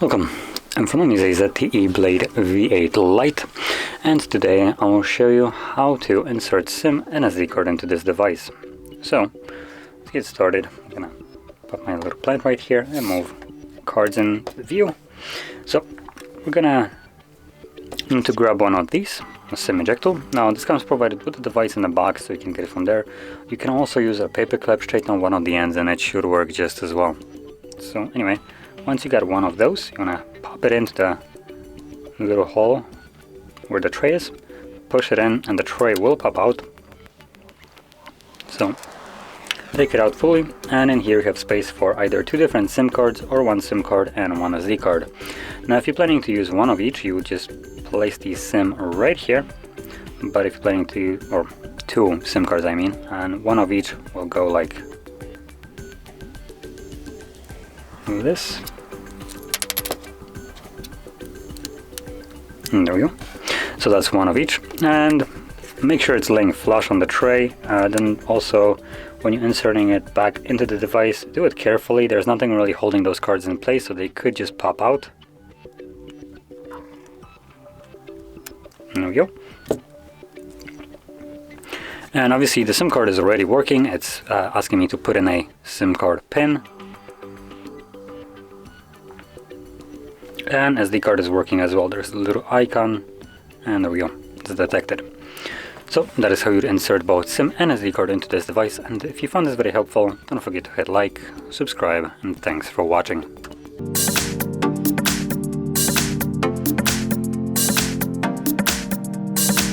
Welcome, I'm from a ZTE Blade V8 Lite, and today I will show you how to insert SIM and SD card into this device. So, let's get started. I'm gonna put my little plant right here and move cards in view. So, we're gonna need to grab one of these, a SIM ejector. Now, this comes provided with the device in the box, so you can get it from there. You can also use a paper clip, straighten on one of the ends, and it should work just as well. So, anyway, once you got one of those, you want to pop it into the little hole where the tray is, push it in, and the tray will pop out. So take it out fully, and in here you have space for either two different SIM cards or one SIM card and one SD card. Now if you're planning to use one of each, you would just place the SIM right here, but if you're planning to, or two SIM cards I mean, and one of each will go like this. And there we go. So that's one of each, and make sure it's laying flush on the tray. Then also when you're inserting it back into the device, do it carefully. There's nothing really holding those cards in place, so they could just pop out. There we go. And obviously the SIM card is already working. It's asking me to put in a SIM card pin. And SD card is working as well. There's a little icon, and there we go, it's detected. So that is how you insert both SIM and SD card into this device. And if you found this very helpful, don't forget to hit like, subscribe, and thanks for watching.